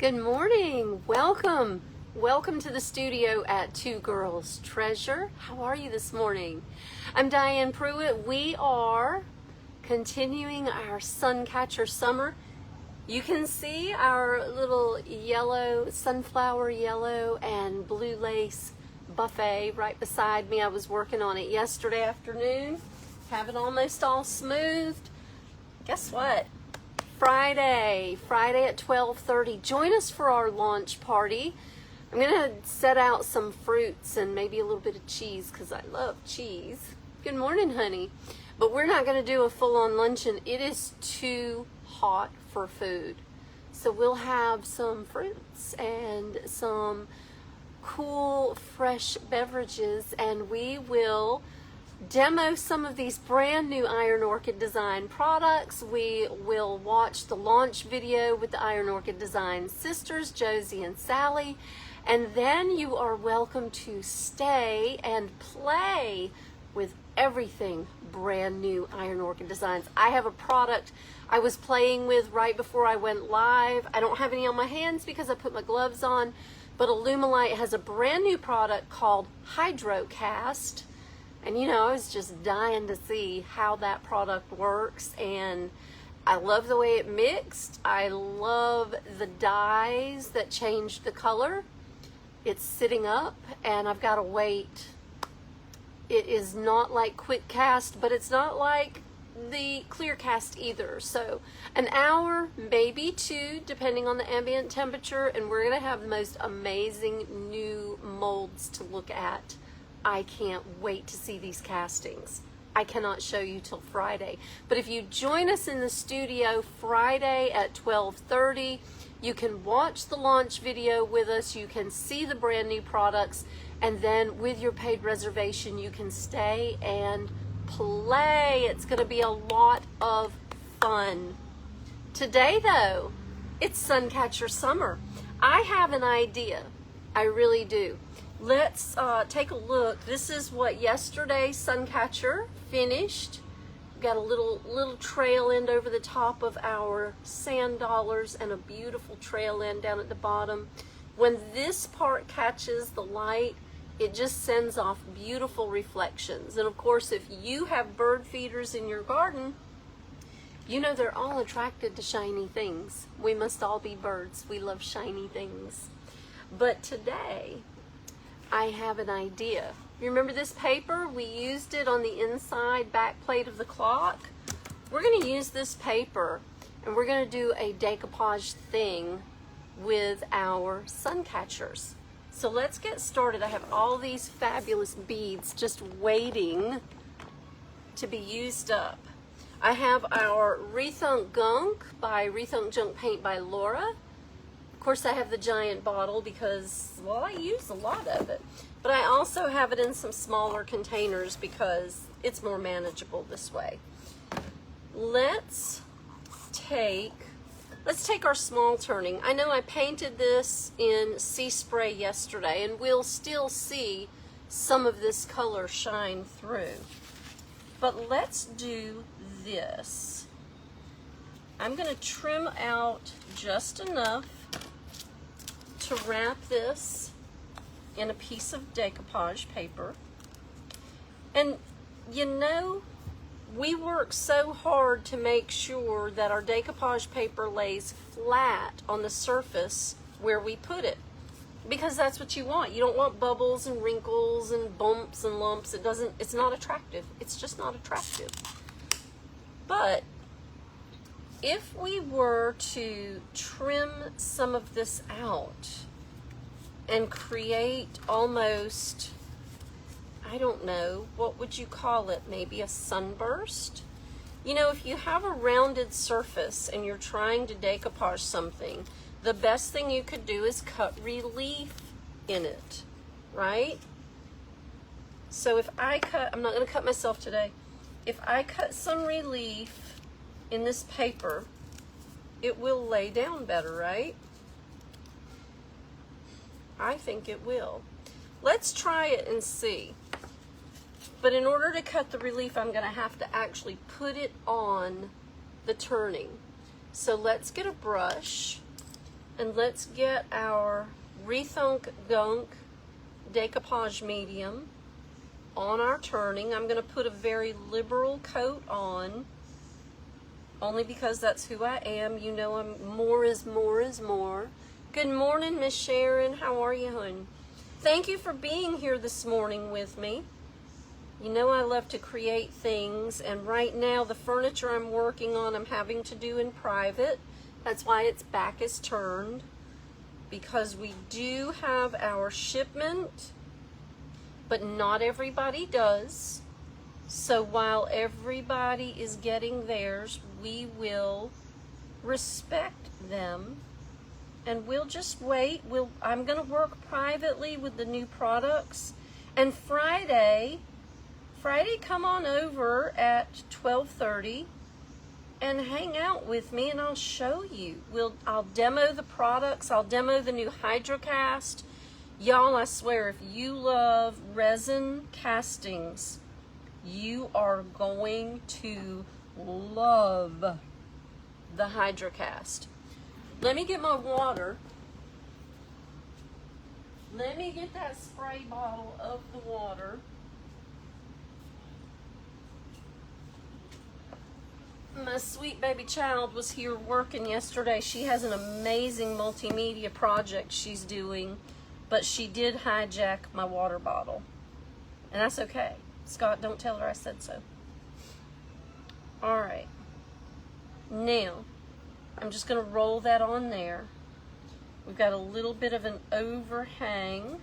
Good morning. Welcome. Welcome to the studio at Two Girls Treasure. How are you this morning? I'm Diane Pruitt. We are continuing our Suncatcher summer. You can see our little yellow, sunflower yellow and blue lace buffet right beside me. I was working on it yesterday afternoon. Have it almost all smoothed. Guess what? Friday at 12:30. Join us for our launch party. I'm gonna set out some fruits and maybe a little bit of cheese because I love cheese. Good morning, honey. But we're not gonna do a full-on luncheon. It is too hot for food. So we'll have some fruits and some cool, fresh beverages, and we will demo some of these brand new Iron Orchid Design products. We will watch the launch video with the Iron Orchid Design sisters, Josie and Sally, and then you are welcome to stay and play with everything brand new Iron Orchid Designs. I have a product I was playing with right before I went live. I don't have any on my hands because I put my gloves on, but Illuminite has a brand new product called Hydrocast. And you know, I was just dying to see how that product works, and I love the way it mixed. I love the dyes that changed the color. It's sitting up, and I've got to wait. It is not like Quick Cast, but it's not like the Clear Cast either. So an hour, maybe two, depending on the ambient temperature, and we're gonna have the most amazing new molds to look at. I can't wait to see these castings. I cannot show you till Friday. But if you join us in the studio Friday at 12:30, you can watch the launch video with us. You can see the brand new products. And then with your paid reservation, you can stay and play. It's going to be a lot of fun. Today, though, it's Suncatcher summer. I have an idea. I really do. Let's take a look. This is what yesterday's Suncatcher finished. We've got a little trail end over the top of our sand dollars and a beautiful trail end down at the bottom. When this part catches the light, it just sends off beautiful reflections. And of course, if you have bird feeders in your garden, you know they're all attracted to shiny things. We must all be birds. We love shiny things. But today, I have an idea. You remember this paper? We used it on the inside back plate of the clock. We're going to use this paper and we're going to do a decoupage thing with our Suncatchers. So let's get started. I have all these fabulous beads just waiting to be used up. I have our Rethunk Gunk by Rethunk Junk Paint by Laura. Of course, I have the giant bottle because, well, I use a lot of it. But I also have it in some smaller containers because it's more manageable this way. Let's take our small turning. I know I painted this in sea spray yesterday, and we'll still see some of this color shine through. But let's do this. I'm going to trim out just enough to wrap this in a piece of decoupage paper. And you know, we work so hard to make sure that our decoupage paper lays flat on the surface where we put it, because that's what you want. You don't want bubbles and wrinkles and bumps and lumps. It's not attractive. It's just not attractive. But if we were to trim some of this out and create almost, I don't know, what would you call it? Maybe a sunburst? You know, if you have a rounded surface and you're trying to decoupage something, the best thing you could do is cut relief in it, right? So if I cut, I'm not going to cut myself today. If I cut some relief in this paper, it will lay down better, right? I think it will. Let's try it and see. But in order to cut the relief, I'm going to have to actually put it on the turning. So let's get a brush And let's get our Rethunk Gunk Decoupage Medium on our turning. I'm going to put a very liberal coat on, only because that's who I am. You know, more is more is more. Good morning, Miss Sharon. How are you, hon? Thank you for being here this morning with me. You know I love to create things, and right now the furniture I'm working on I'm having to do in private. That's why its back is turned, because we do have our shipment, but not everybody does. So while everybody is getting theirs, we will respect them, and we'll just wait. I'm going to work privately with the new products, and Friday, come on over at 12:30 and hang out with me, and I'll show you. I'll demo the products. I'll demo the new HydroCast. Y'all, I swear, if you love resin castings, you are going to love the HydroCast. Let me get my water. Let me get that spray bottle of the water. My sweet baby child was here working yesterday. She has an amazing multimedia project she's doing, but she did hijack my water bottle. And that's okay. Scott, don't tell her I said so. All right. Now, I'm just going to roll that on there. We've got a little bit of an overhang.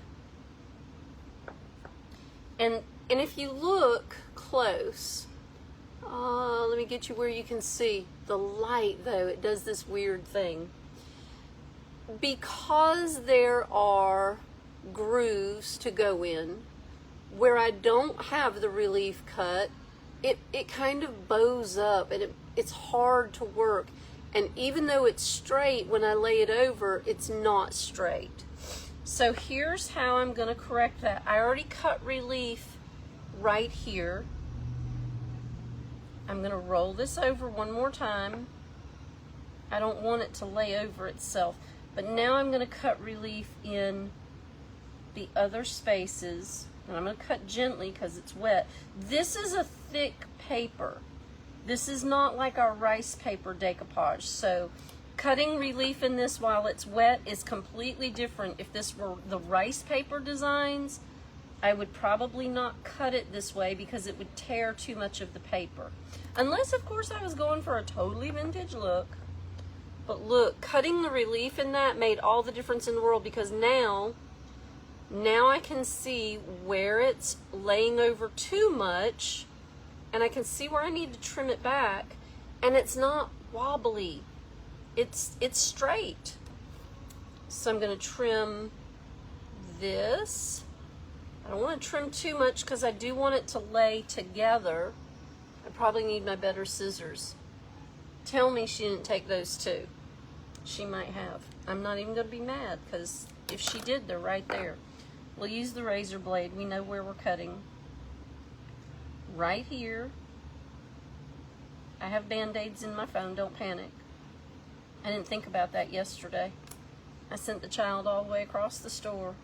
And if you look close, let me get you where you can see the light, though. It does this weird thing. Because there are grooves to go in, where I don't have the relief cut, it kind of bows up, and it's hard to work. And even though it's straight, when I lay it over, it's not straight. So here's how I'm going to correct that. I already cut relief right here. I'm going to roll this over one more time. I don't want it to lay over itself. But now I'm going to cut relief in the other spaces. And I'm going to cut gently because it's wet. This is a thick paper. This is not like our rice paper decoupage. So cutting relief in this while it's wet is completely different. If this were the rice paper designs, I would probably not cut it this way because it would tear too much of the paper. Unless, of course, I was going for a totally vintage look. But look, cutting the relief in that made all the difference in the world, because now I can see where it's laying over too much, and I can see where I need to trim it back, and it's not wobbly. It's straight. So I'm going to trim this. I don't want to trim too much because I do want it to lay together. I probably need my better scissors. Tell me she didn't take those too. She might have. I'm not even going to be mad, because if she did, they're right there. We'll use the razor blade. We know where we're cutting. Right here. I have Band-Aids in my phone. Don't panic. I didn't think about that yesterday. I sent the child all the way across the store.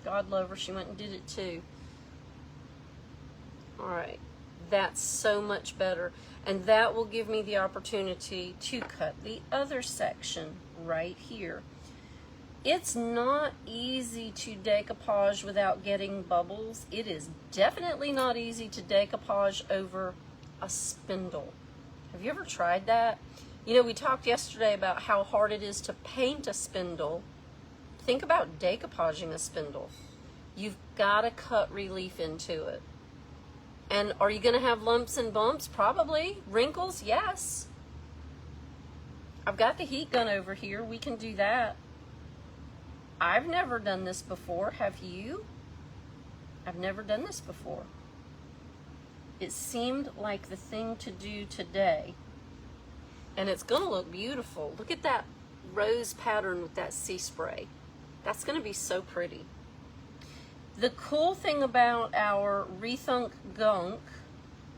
God love her, she went and did it too. Alright, that's so much better. And that will give me the opportunity to cut the other section right here. It's not easy to decoupage without getting bubbles. It is definitely not easy to decoupage over a spindle. Have you ever tried that? You know, we talked yesterday about how hard it is to paint a spindle. Think about decoupaging a spindle. You've got to cut relief into it. And are you going to have lumps and bumps? Probably. Wrinkles? Yes. I've got the heat gun over here. We can do that. I've never done this before. Have you? I've never done this before. It seemed like the thing to do today. And it's going to look beautiful. Look at that rose pattern with that sea spray. That's going to be so pretty. The cool thing about our Rethunk Gunk,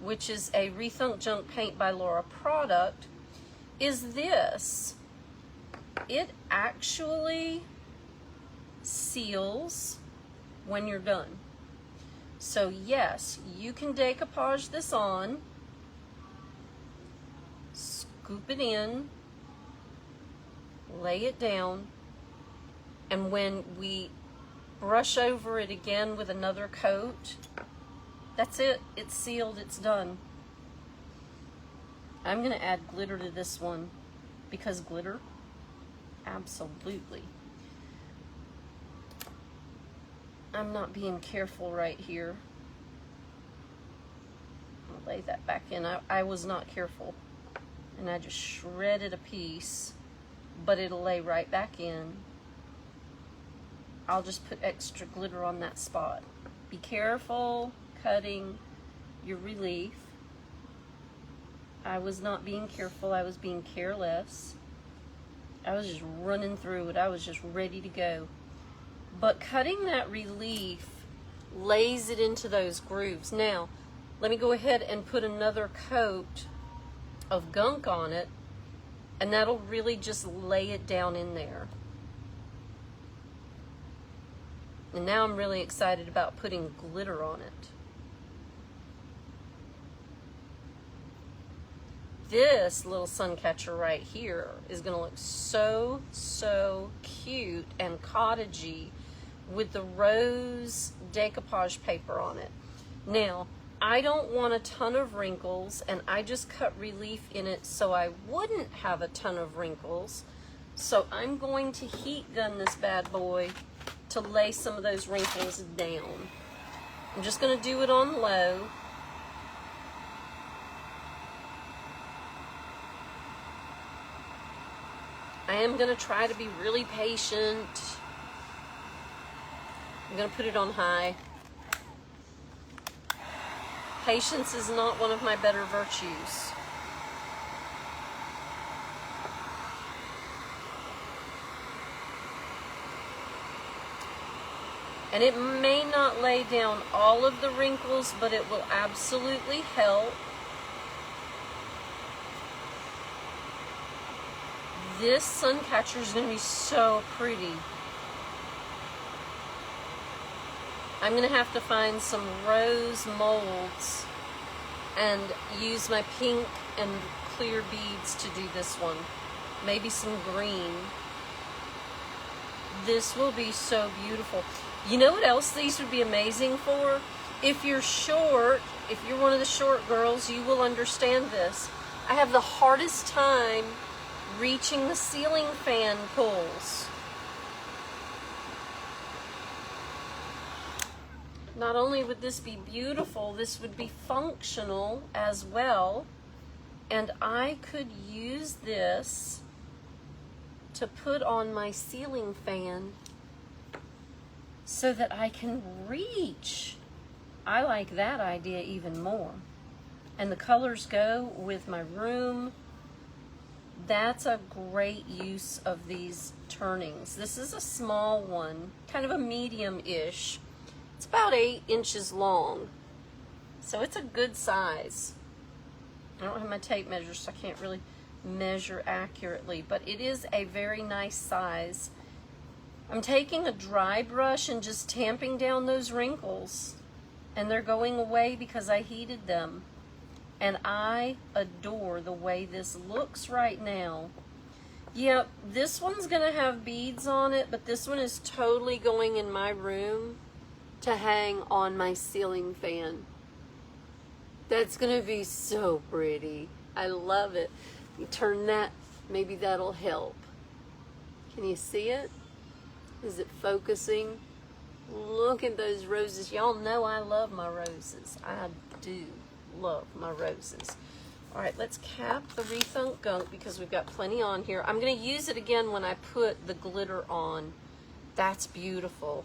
which is a Rethunk Junk Paint by Laura product, is this. it actually seals when you're done. So yes, you can decoupage this on, scoop it in, lay it down, and when we brush over it again with another coat, that's it. It's sealed, it's done. I'm gonna add glitter to this one because glitter, absolutely. I'm not being careful right here. I'll lay that back in. I was not careful, and I just shredded a piece, but it'll lay right back in. I'll just put extra glitter on that spot. Be careful cutting your relief. I was not being careful, I was being careless. I was just running through it. I was just ready to go. But cutting that relief lays it into those grooves. Now, let me go ahead and put another coat of gunk on it, and that'll really just lay it down in there. And now I'm really excited about putting glitter on it. This little Suncatcher right here is going to look so, so cute and cottagey with the rose decoupage paper on it. Now, I don't want a ton of wrinkles, and I just cut relief in it so I wouldn't have a ton of wrinkles. So I'm going to heat gun this bad boy to lay some of those wrinkles down. I'm just going to do it on low. I am going to try to be really patient. I'm going to put it on high. Patience is not one of my better virtues. And it may not lay down all of the wrinkles, but it will absolutely help. This Suncatcher is going to be so pretty. I'm going to have to find some rose molds and use my pink and clear beads to do this one. Maybe some green. This will be so beautiful. You know what else these would be amazing for? If you're short, if you're one of the short girls, you will understand this. I have the hardest time reaching the ceiling fan pulls. Not only would this be beautiful, this would be functional as well. And I could use this to put on my ceiling fan so that I can reach. I like that idea even more. And the colors go with my room. That's a great use of these turnings. This is a small one, kind of a medium-ish. It's about 8 inches long, so it's a good size. I don't have my tape measure, so I can't really measure accurately, but it is a very nice size. I'm taking a dry brush and just tamping down those wrinkles, and they're going away because I heated them. And I adore the way this looks right now. Yep, this one's gonna have beads on it, but this one is totally going in my room to hang on my ceiling fan. That's gonna be so pretty. I love it. You turn that, maybe that'll help. Can you see it? Is it focusing? Look at those roses. Y'all know I love my roses. I do love my roses. All right, let's cap the Rethunk Gunk because we've got plenty on here. I'm going to use it again when I put the glitter on. That's beautiful.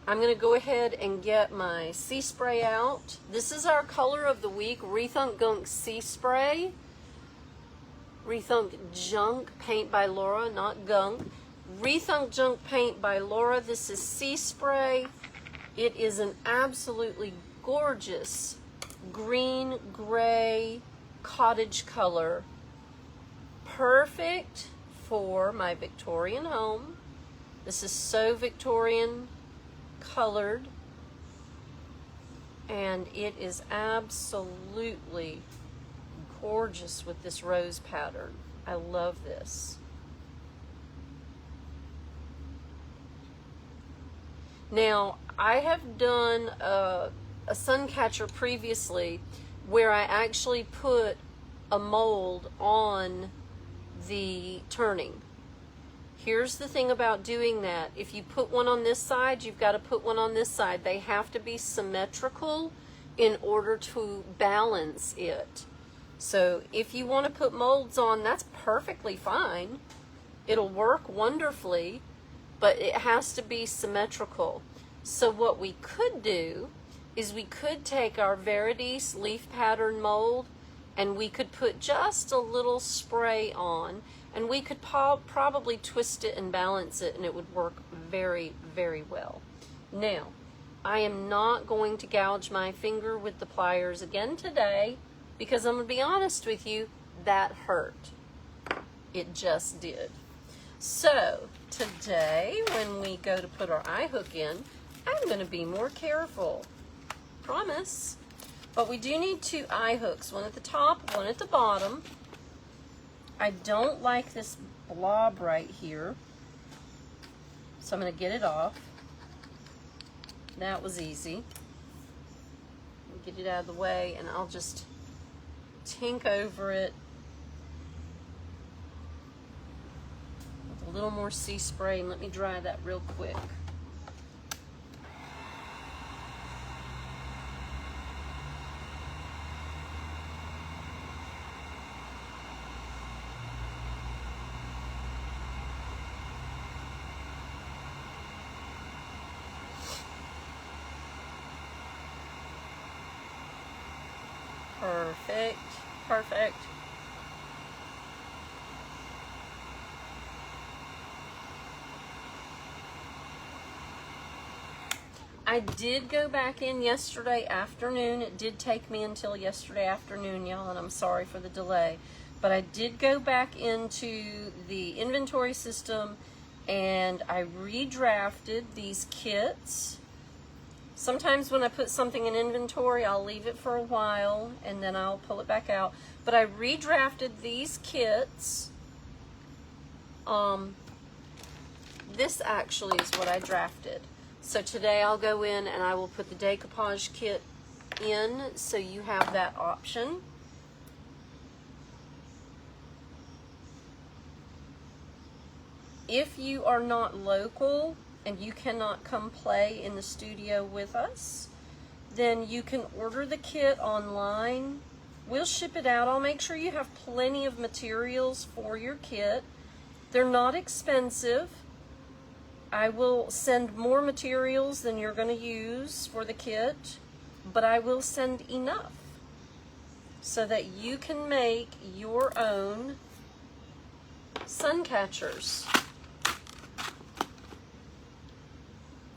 I'm going to go ahead and get my Sea Spray out. This is our color of the week, Rethunk Gunk Sea Spray. Rethunk Junk Paint by Laura, not Gunk. Rethunk Junk Paint by Laura. This is Sea Spray. It is an absolutely gorgeous green, gray, cottage color. Perfect for my Victorian home. This is so Victorian colored, and it is absolutely gorgeous with this rose pattern. I love this. Now, I have done a Suncatcher previously where I actually put a mold on the turning. Here's the thing about doing that. If you put one on this side, you've got to put one on this side. They have to be symmetrical in order to balance it. So if you want to put molds on, that's perfectly fine. It'll work wonderfully, but it has to be symmetrical. So what we could do is we could take our Verities leaf pattern mold and we could put just a little spray on, and we could probably twist it and balance it, and it would work very, very well. Now, I am not going to gouge my finger with the pliers again today, because I'm going to be honest with you, that hurt. It just did. So, today, when we go to put our eye hook in, I'm going to be more careful. Promise. But we do need 2 eye hooks, one at the top, one at the bottom. I don't like this blob right here, so I'm going to get it off. That was easy. Get it out of the way, and I'll just tink over it with a little more sea spray, and let me dry that real quick. Perfect, perfect. I did go back in yesterday afternoon. It did take me until yesterday afternoon, y'all, and I'm sorry for the delay. But I did go back into the inventory system and I redrafted these kits. Sometimes when I put something in inventory, I'll leave it for a while and then I'll pull it back out. But I redrafted these kits. This actually is what I drafted. So today I'll go in and I will put the decoupage kit in, so you have that option. If you are not local and you cannot come play in the studio with us, then you can order the kit online. We'll ship it out. I'll make sure you have plenty of materials for your kit. They're not expensive. I will send more materials than you're going to use for the kit, but I will send enough so that you can make your own Suncatchers.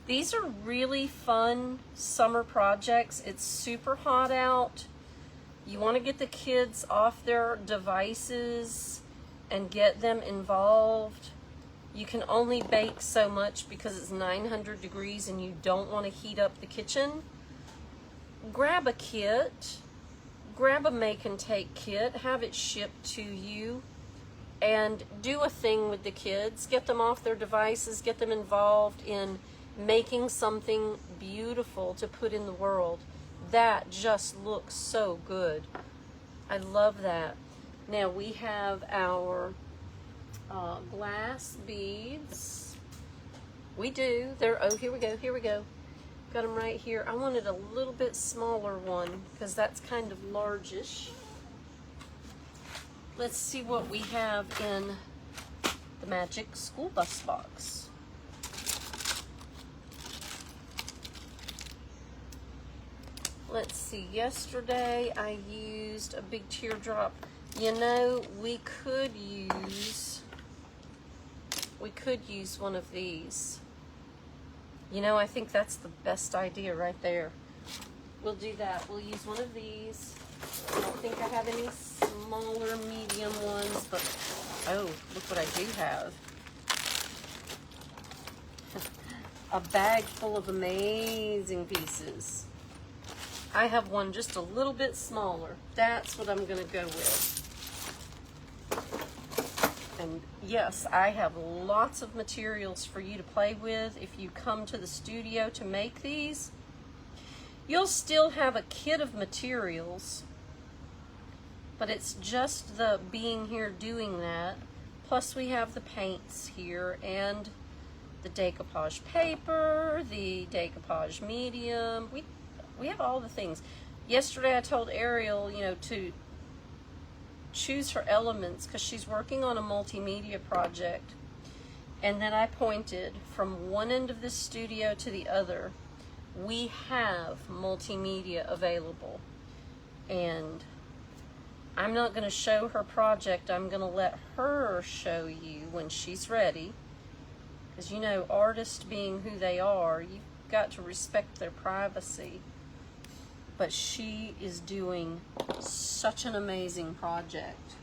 These are really fun summer projects. It's super hot out. You want to get the kids off their devices and get them involved. You can only bake so much because it's 900 degrees and you don't want to heat up the kitchen. Grab a kit, grab a make and take kit, have it shipped to you, and do a thing with the kids. Get them off their devices, get them involved in making something beautiful to put in the world. That just looks so good. I love that. Now we have our glass beads. We do. They're, oh, here we go, here we go. Got them right here. I wanted a little bit smaller one because that's kind of largish. Let's see what we have in the magic school bus box. Let's see, yesterday I used a big teardrop. You know, we could use one of these. You know, I think that's the best idea right there. We'll do that. We'll use one of these. I don't think I have any smaller medium ones, but Oh, look what I do have. A bag full of amazing pieces. I have one just a little bit smaller. That's what I'm gonna go with. And yes, I have lots of materials for you to play with. If you come to the studio to make these, you'll still have a kit of materials, but it's just the being here doing that. Plus we have the paints here and the decoupage paper, the decoupage medium. We have all the things. Yesterday I told Ariel, you know, to choose her elements because she's working on a multimedia project. And then I pointed from one end of this studio to the other. We have multimedia available. And I'm not going to show her project. I'm going to let her show you when she's ready. Because you know, artists being who they are, you've got to respect their privacy. But she is doing such an amazing project.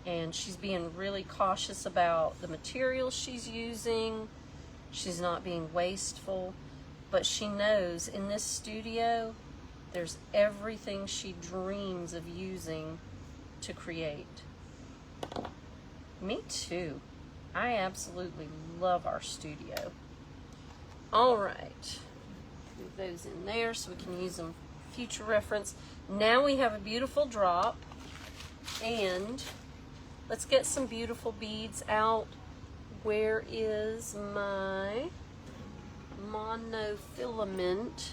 And she's being really cautious about the materials she's using. She's not being wasteful. But she knows in this studio, there's everything she dreams of using to create. Me too. I absolutely love our studio. All right. Move those in there so we can use them for future reference. Now we have a beautiful drop, and let's get some beautiful beads out. Where is my monofilament?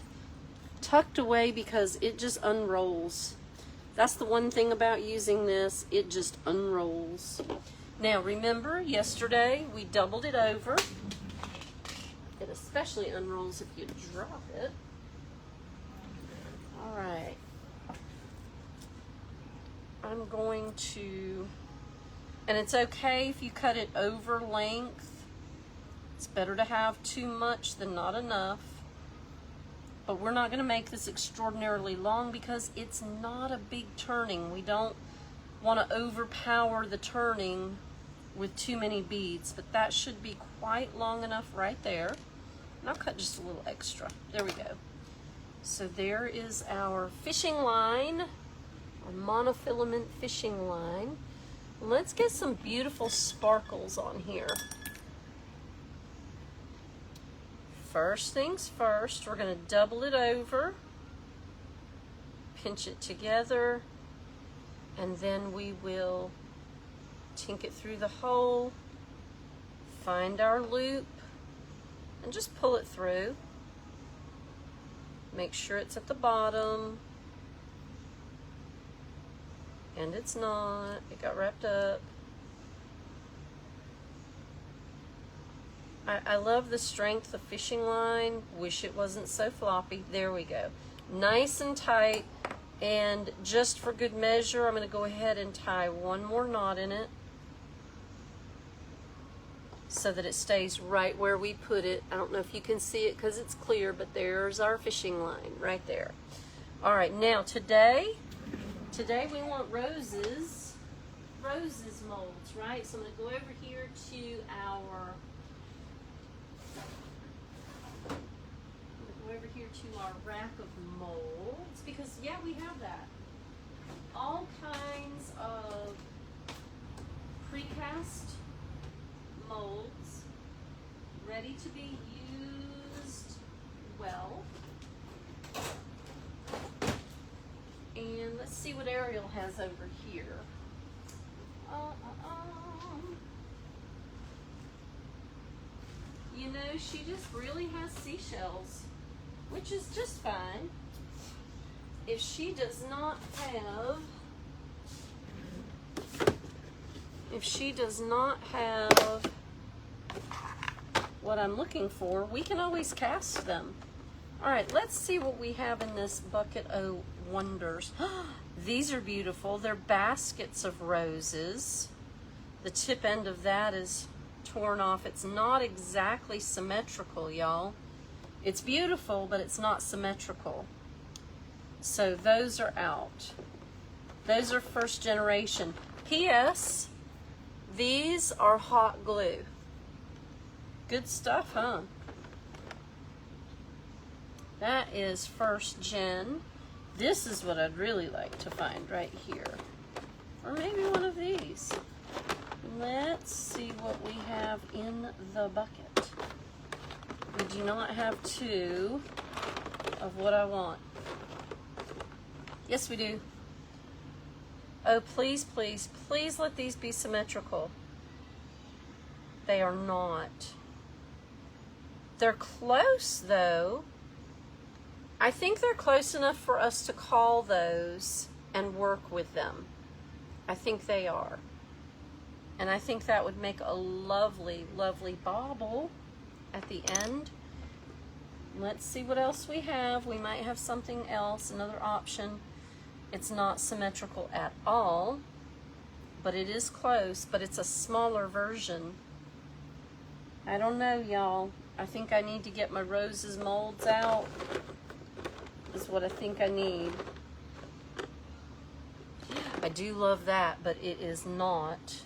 Tucked away because it just unrolls. That's the one thing about using this, it just unrolls. Now remember, yesterday we doubled it over. It especially unrolls if you drop it. All right. I'm going to, and it's okay if you cut it over length. It's better to have too much than not enough. But we're not going to make this extraordinarily long because it's not a big turning. We don't want to overpower the turning with too many beads, but that should be quite long enough right there. And I'll cut just a little extra. There we go. So there is our fishing line, our monofilament fishing line. Let's get some beautiful sparkles on here. First things first, we're going to double it over, pinch it together, and then we will tink it through the hole, find our loop, and just pull it through. Make sure it's at the bottom. And it's not. It got wrapped up. I love the strength of fishing line. Wish it wasn't so floppy. There we go. Nice and tight. And just for good measure, I'm going to go ahead and tie one more knot in it, so that it stays right where we put it. I don't know if you can see it because it's clear, but there's our fishing line right there. All right, now today we want roses molds, right? So I'm going to go over here to our rack of molds, because yeah, we have that. All kinds of precast molds ready to be used well. And let's see what Ariel has over here. You know, she just really has seashells, which is just fine. If she does not have what I'm looking for, we can always cast them. All right, let's see what we have in this bucket of wonders. These are beautiful. They're baskets of roses. The tip end of that is torn off. It's not exactly symmetrical, y'all. It's beautiful, but it's not symmetrical. So those are out. Those are first generation. P.S. These are hot glue. Good stuff, huh? That is first gen. This is what I'd really like to find right here. Or maybe one of these. Let's see what we have in the bucket. We do not have two of what I want. Yes, we do. Oh, please, please, please let these be symmetrical. They are not. They're close, though. I think they're close enough for us to call those and work with them. I think they are. And I think that would make a lovely, lovely bauble at the end. Let's see what else we have. We might have something else, another option. It's not symmetrical at all, but it is close, but it's a smaller version. I don't know, y'all. I think I need to get my roses molds out, is what I think I need. I do love that, but it is not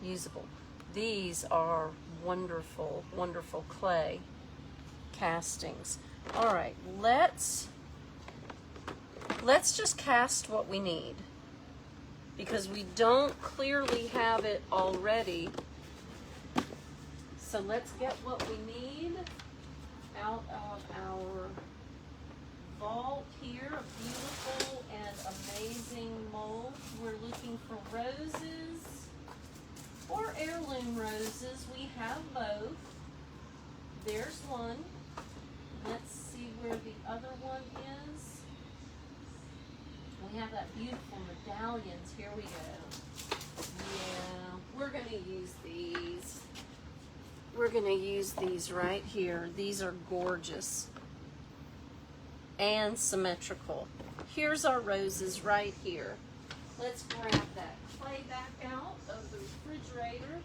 usable. These are wonderful, wonderful clay castings. All right, let's just cast what we need, because we don't clearly have it already. So let's get what we need out of our vault here, a beautiful and amazing mold. We're looking for roses or heirloom roses. We have both. There's one. Let's see where the other one is. We have that beautiful medallions. Here we go. Yeah, we're going to use these. We're going to use these right here. These are gorgeous and symmetrical. Here's our roses right here. Let's grab that clay back out of the refrigerator.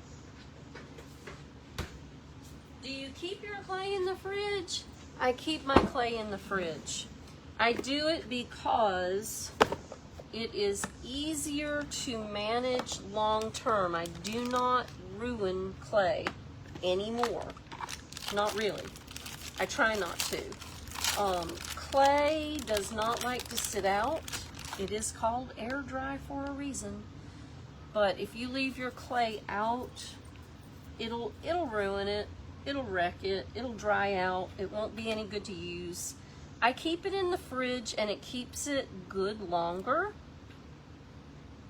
Do you keep your clay in the fridge? I keep my clay in the fridge. I do it because it is easier to manage long term. I do not ruin clay anymore. Not really. I try not to. Clay does not like to sit out. It is called air dry for a reason. But if you leave your clay out, it'll ruin it. It'll wreck it. It'll dry out. It won't be any good to use. I keep it in the fridge and it keeps it good longer,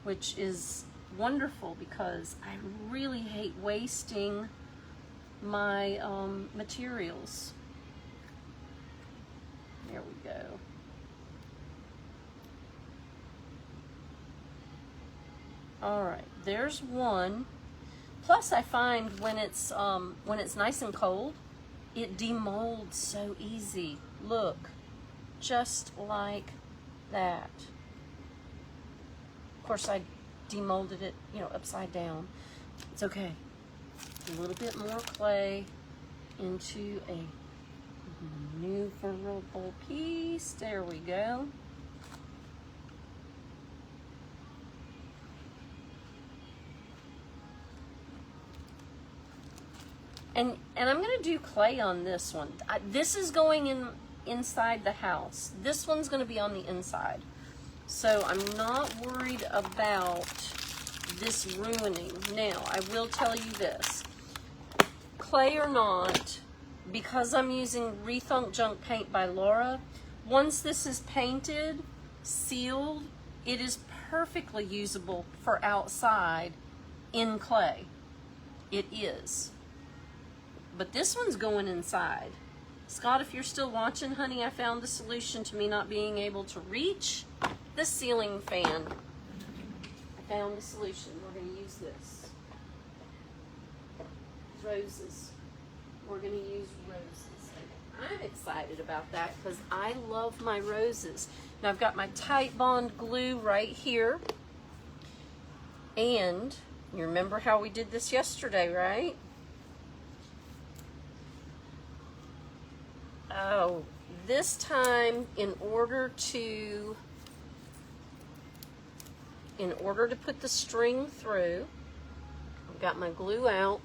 which is wonderful because I really hate wasting my materials. There we go. All right, there's one. Plus, I find when it's nice and cold, it demolds so easy. Look, just like that. Of course, I demolded it, upside down. It's okay. A little bit more clay into a maneuverable piece. There we go. And I'm going to do clay on this one. This is going inside the house. This one's going to be on the inside. So I'm not worried about this ruining. Now, I will tell you this. Clay or not, because I'm using Rethunk Junk Paint by Laura, once this is painted, sealed, it is perfectly usable for outside in clay. It is. But this one's going inside. Scott, if you're still watching, honey, I found the solution to me not being able to reach the ceiling fan. I found the solution. We're going to use this. Roses. We're going to use roses. I'm excited about that because I love my roses. Now I've got my Tight Bond glue right here. And you remember how we did this yesterday, right? Oh, this time in order to in order to put the string through, I've got my glue out,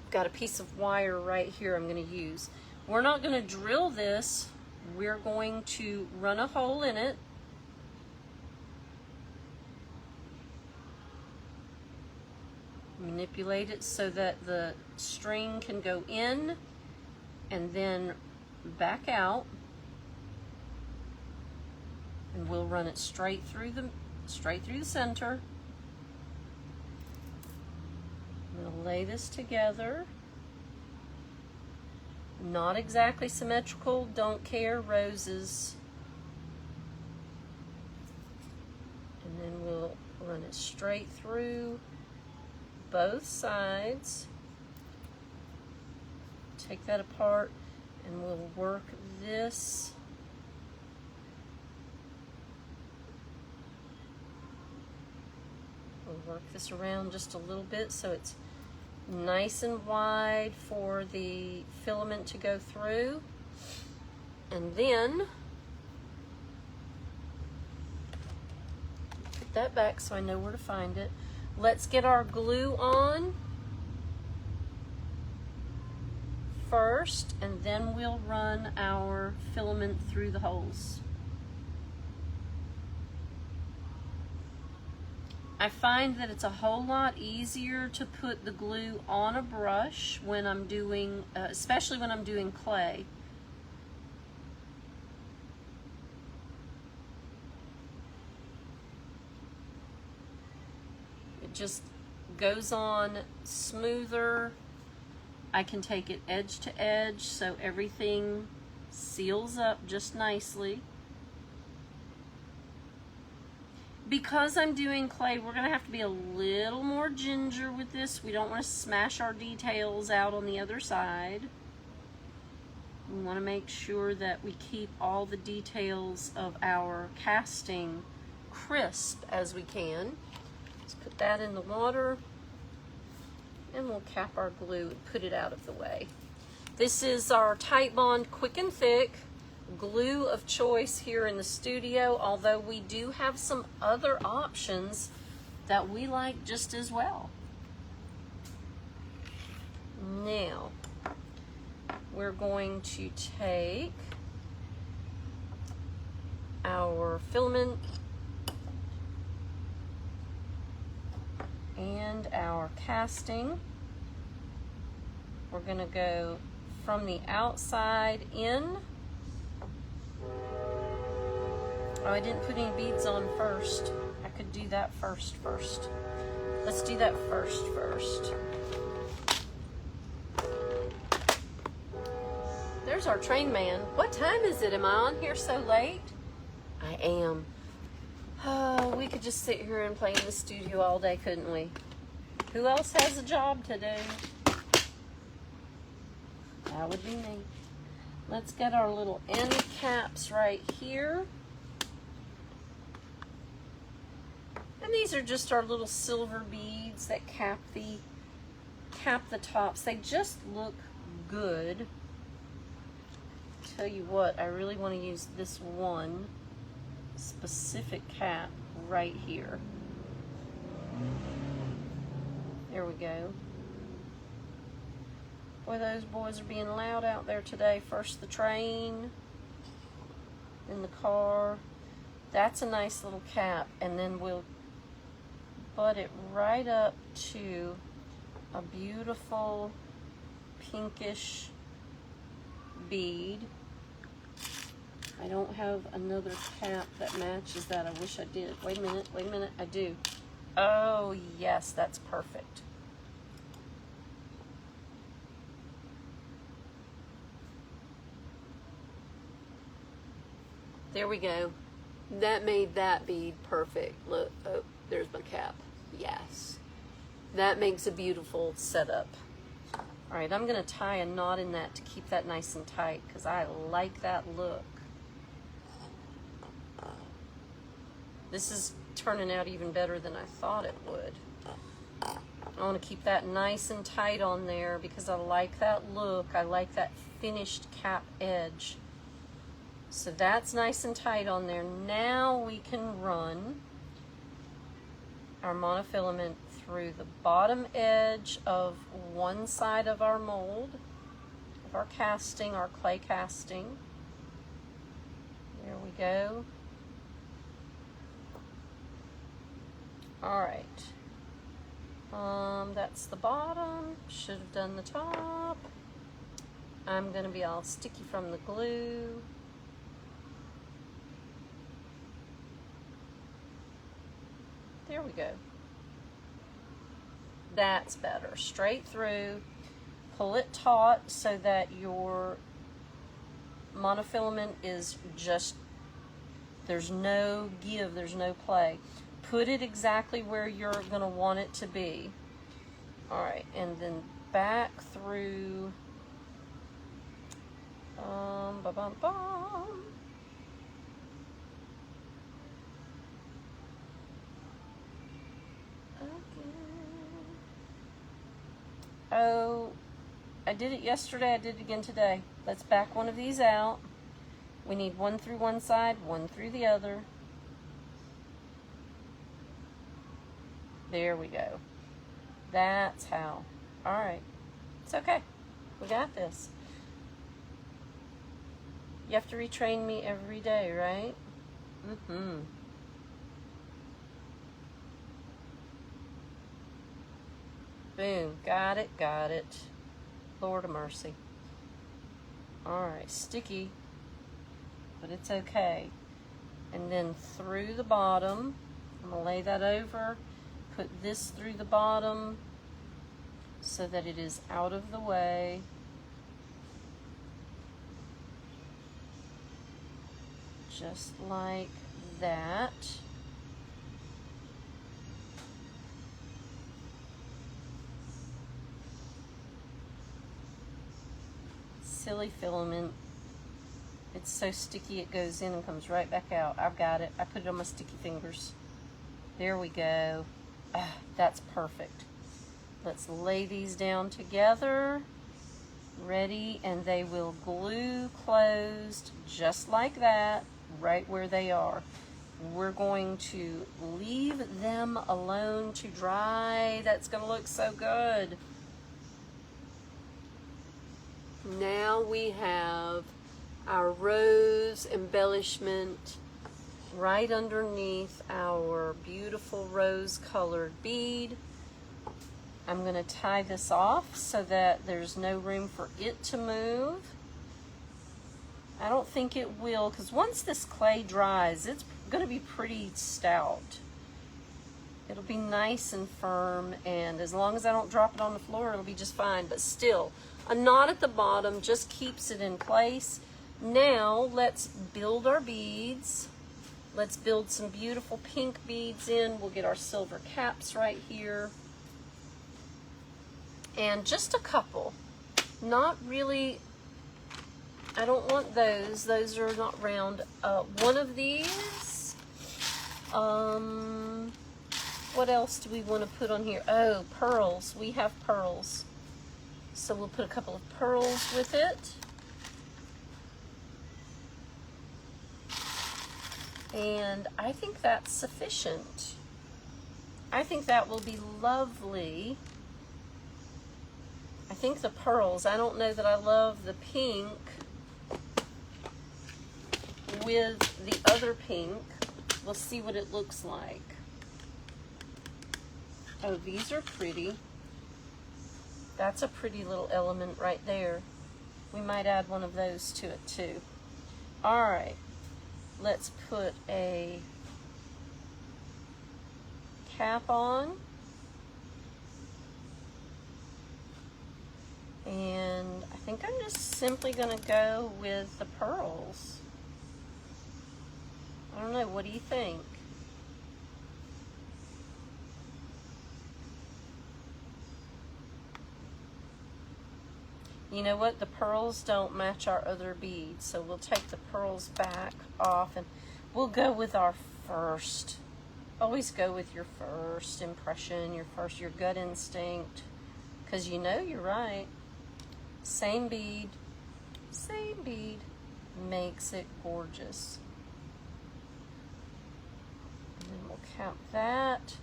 got a piece of wire right here I'm going to use. We're not going to drill this, we're going to run a hole in it. Manipulate it so that the string can go in and then back out, and we'll run it straight through the center. I'm going to lay this together. Not exactly symmetrical, don't care, roses. And then we'll run it straight through both sides. Take that apart and we'll work this around just a little bit so it's nice and wide for the filament to go through. And then put that back so I know where to find it. Let's get our glue on first, and then we'll run our filament through the holes. I find that it's a whole lot easier to put the glue on a brush when I'm doing, especially when I'm doing clay. It just goes on smoother. I can take it edge to edge so everything seals up just nicely. Because I'm doing clay, we're going to have to be a little more ginger with this. We don't want to smash our details out on the other side. We want to make sure that we keep all the details of our casting crisp as we can. Let's put that in the water, and we'll cap our glue and put it out of the way. This is our Titebond Quick and Thick glue of choice here in the studio, although we do have some other options that we like just as well. Now, we're going to take our filament and our casting. We're going to go from the outside in. Oh, I didn't put any beads on first. I could do that first. Let's do that first. There's our train man. What time is it? Am I on here so late? I am. Oh, we could just sit here and play in the studio all day, couldn't we? Who else has a job to do? That would be me. Let's get our little end caps right here. And these are just our little silver beads that cap the tops. They just look good. Tell you what, I really want to use this one specific cap right here. There we go. Boy, those boys are being loud out there today. First the train, then the car. That's a nice little cap, and then we'll butt it right up to a beautiful pinkish bead. I don't have another cap that matches that. I wish I did. Wait a minute, I do. Oh yes, that's perfect. There we go. That made that bead perfect. Look, oh, there's my cap. Yes. That makes a beautiful setup. All right, I'm gonna tie a knot in that to keep that nice and tight because I like that look. This is turning out even better than I thought it would. I want to keep that nice and tight on there because I like that look. I like that finished cap edge. So that's nice and tight on there. Now we can run our monofilament through the bottom edge of one side of our mold, of our casting, our clay casting. There we go. All right. That's the bottom. Should have done the top. I'm going to be all sticky from the glue. There we go. That's better. Straight through. Pull it taut so that your monofilament is just, there's no give, there's no play. Put it exactly where you're going to want it to be. All right, and then back through. Ba-bum-bum. Oh, I did it yesterday, I did it again today. Let's back one of these out. We need one through one side, one through the other. There we go. That's how. All right. It's okay. We got this. You have to retrain me every day, right? Mm-hmm. Boom. Got it, got it. Lord of mercy. All right. Sticky. But it's okay. And then through the bottom, I'm going to lay that over. Put this through the bottom so that it is out of the way. Just like that. Silly filament. It's so sticky it goes in and comes right back out. I've got it. I put it on my sticky fingers. There we go. Ah, that's perfect. Let's lay these down together. Ready, and they will glue closed just like that, right where they are. We're going to leave them alone to dry. That's going to look so good. Now we have our rose embellishment right underneath our beautiful rose colored bead. I'm going to tie this off so that there's no room for it to move. I don't think it will, because once this clay dries, it's going to be pretty stout. It'll be nice and firm, and as long as I don't drop it on the floor, it'll be just fine. But still, a knot at the bottom just keeps it in place. Now, let's build our beads. Let's build some beautiful pink beads in. We'll get our silver caps right here. And just a couple. Not really, I don't want those. Those are not round. One of these. What else do we want to put on here? Oh, pearls. We have pearls. So we'll put a couple of pearls with it. And I think that's sufficient. I think that will be lovely. I think the pearls, I don't know that I love the pink with the other pink. We'll see what it looks like. Oh, these are pretty. That's a pretty little element right there. We might add one of those to it too. All right. Let's put a cap on. And I think I'm just simply going to go with the pearls. I don't know, what do you think? You know what? The pearls don't match our other beads, so we'll take the pearls back off and we'll go with our first. Always go with your first impression, your gut instinct, because you know you're right. Same bead makes it gorgeous. And then we'll cap that.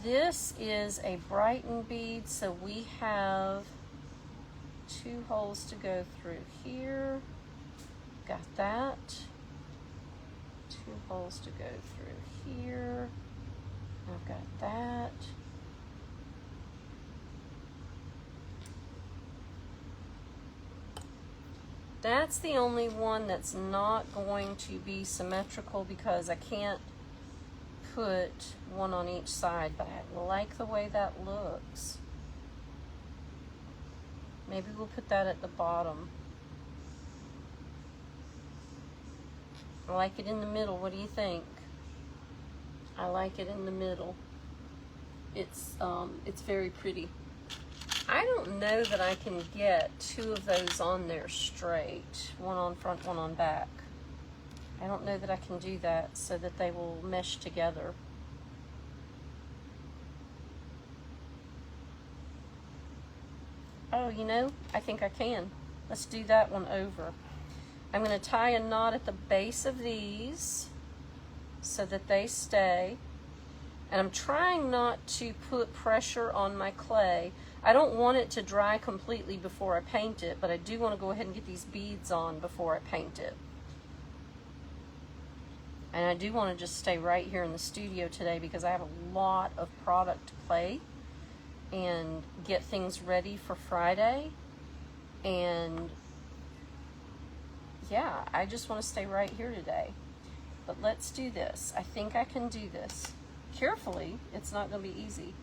This is a Brighton bead, so we have 2 holes to go through here. Got that. 2 holes to go through here. I've got that. That's the only one that's not going to be symmetrical because I can't put one on each side, but I like the way that looks. Maybe we'll put that at the bottom. I like it in the middle. What do you think? I like it in the middle. It's very pretty. I don't know that I can get 2 of those on there straight. One on front, one on back. I don't know that I can do that so that they will mesh together. Oh, you know, I think I can. Let's do that one over. I'm going to tie a knot at the base of these so that they stay. And I'm trying not to put pressure on my clay. I don't want it to dry completely before I paint it, but I do want to go ahead and get these beads on before I paint it. And I do want to just stay right here in the studio today because I have a lot of product to play and get things ready for Friday. And yeah, I just want to stay right here today. But let's do this. I think I can do this. Carefully, it's not going to be easy.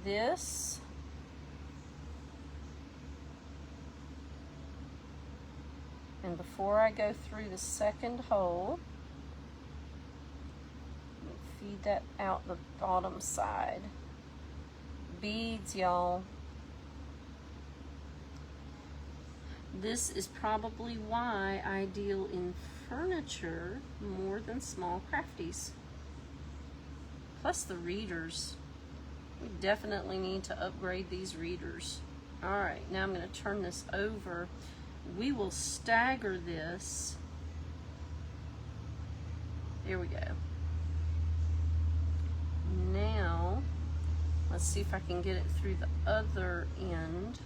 This. And before I go through the second hole, feed that out the bottom side. Beads, y'all. This is probably why I deal in furniture more than small crafties. Plus the readers. We definitely need to upgrade these readers. Alright, now I'm going to turn this over. We will stagger this. There we go. Now, let's see if I can get it through the other end.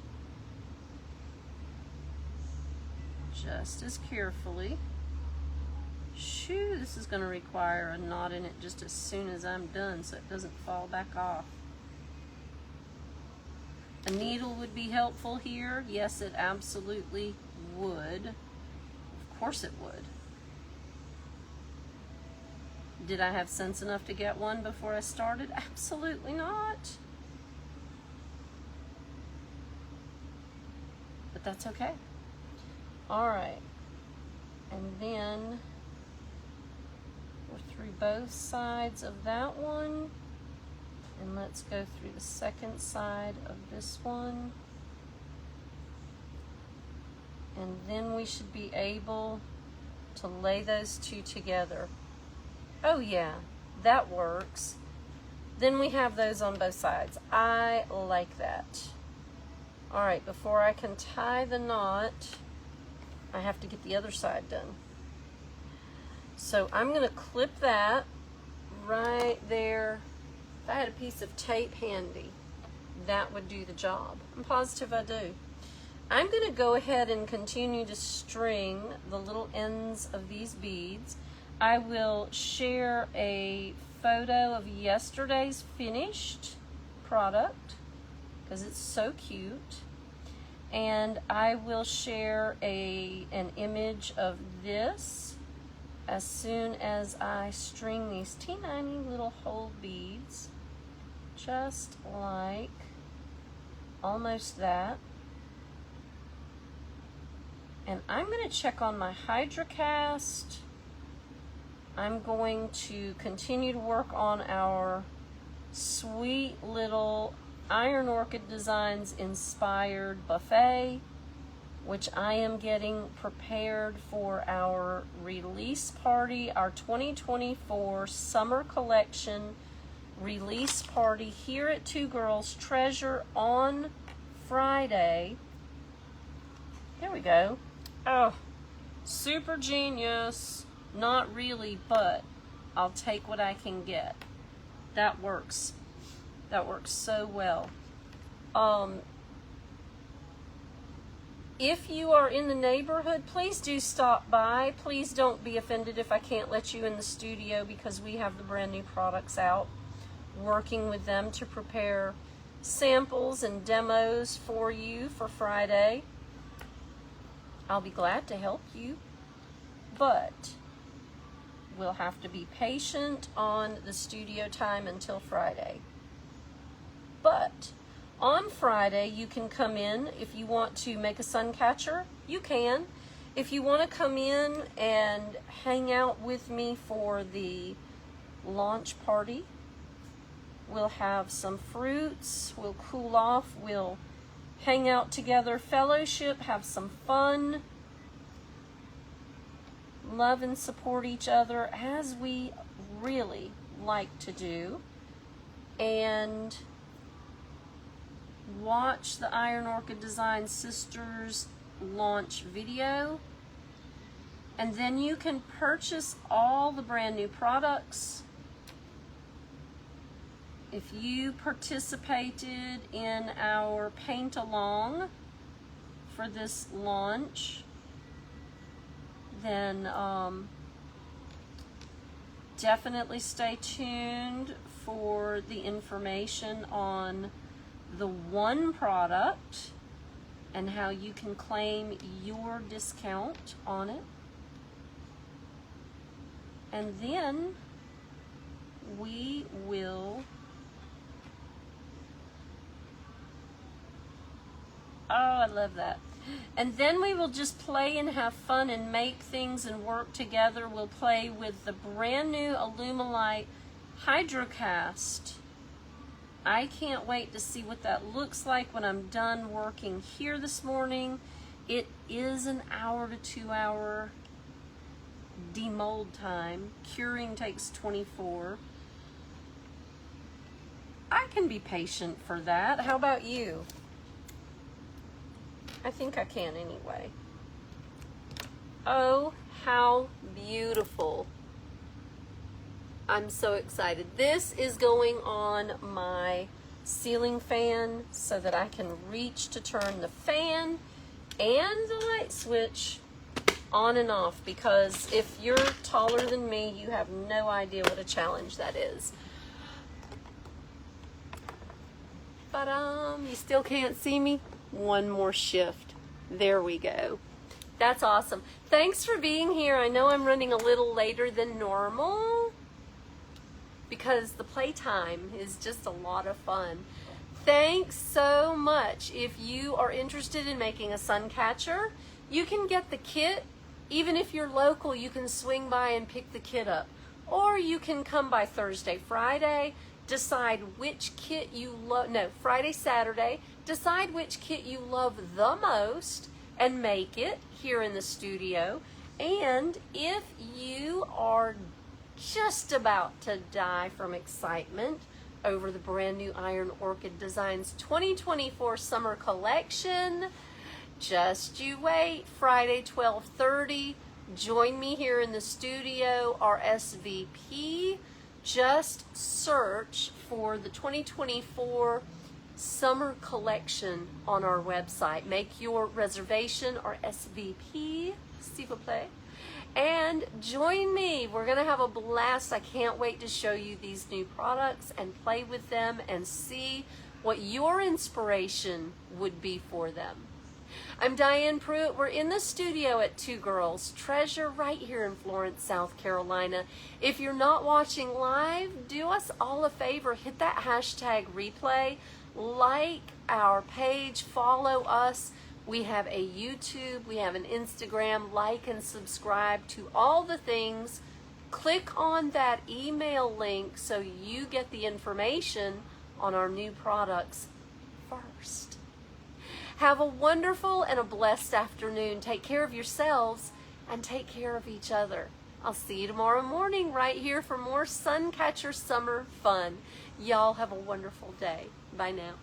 Just as carefully. Shoo, this is going to require a knot in it just as soon as I'm done so it doesn't fall back off. A needle would be helpful here. Yes, it absolutely would. Of course it would. Did I have sense enough to get one before I started? Absolutely not. But that's okay. All right. And then we're through both sides of that one. And let's go through the second side of this one. And then we should be able to lay those two together. Oh yeah, that works. Then we have those on both sides. I like that. All right, before I can tie the knot, I have to get the other side done. So I'm gonna clip that right there. If I had a piece of tape handy, that would do the job. I'm positive I do. I'm gonna go ahead and continue to string the little ends of these beads. I will share a photo of yesterday's finished product because it's so cute. And I will share an image of this as soon as I string these teeny little hole beads, just like almost that. And I'm going to check on my HydraCast. I'm going to continue to work on our sweet little Iron Orchid Designs inspired buffet, which I am getting prepared for our release party, our 2024 summer collection release party here at Two Girls Treasure on Friday. There we go. Oh, super genius. Not really, but I'll take what I can get. That works. That works so well. If you are in the neighborhood, please do stop by. Please don't be offended if I can't let you in the studio, because we have the brand new products out, working with them to prepare samples and demos for you for Friday. I'll be glad to help you, but we'll have to be patient on the studio time until Friday. But on Friday, you can come in. If you want to make a Suncatcher, you can. If you want to come in and hang out with me for the launch party, we'll have some fruits, we'll cool off, we'll hang out together, fellowship, have some fun, love and support each other as we really like to do, and watch the Iron Orchid Design Sisters launch video. And then you can purchase all the brand new products. If you participated in our paint along for this launch, then definitely stay tuned for the information on the one product and how you can claim your discount on it. And then we will, oh, I love that. And then we will just play and have fun and make things and work together. We'll play with the brand new Alumilite Hydrocast. I can't wait to see what that looks like when I'm done working here this morning. It is an hour to 2 hour demold time. Curing takes 24. I can be patient for that. How about you? I think I can anyway. Oh, how beautiful. I'm so excited. This is going on my ceiling fan so that I can reach to turn the fan and the light switch on and off, because if you're taller than me, you have no idea what a challenge that is. But you still can't see me? One more shift. There we go. That's awesome. Thanks for being here. I know I'm running a little later than normal because the playtime is just a lot of fun. Thanks so much. If you are interested in making a Suncatcher, you can get the kit. Even if you're local, you can swing by and pick the kit up. Or you can come by Thursday, Friday, decide which kit you love, no, Friday, Saturday, decide which kit you love the most and make it here in the studio. And if you are just about to die from excitement over the brand new Iron Orchid Designs 2024 Summer Collection, just you wait. Friday, 12:30, join me here in the studio, RSVP. Just search for the 2024 Summer Collection on our website. Make your reservation, RSVP, s'il vous plaît, and join me. We're going to have a blast. I can't wait to show you these new products and play with them and see what your inspiration would be for them. I'm Diane Pruitt. We're in the studio at Two Girls Treasure right here in Florence, South Carolina. If you're not watching live, do us all a favor. Hit that hashtag replay. Like our page. Follow us. We have a YouTube. We have an Instagram. Like and subscribe to all the things. Click on that email link so you get the information on our new products first. Have a wonderful and a blessed afternoon. Take care of yourselves and take care of each other. I'll see you tomorrow morning right here for more Suncatcher summer fun. Y'all have a wonderful day. Bye now.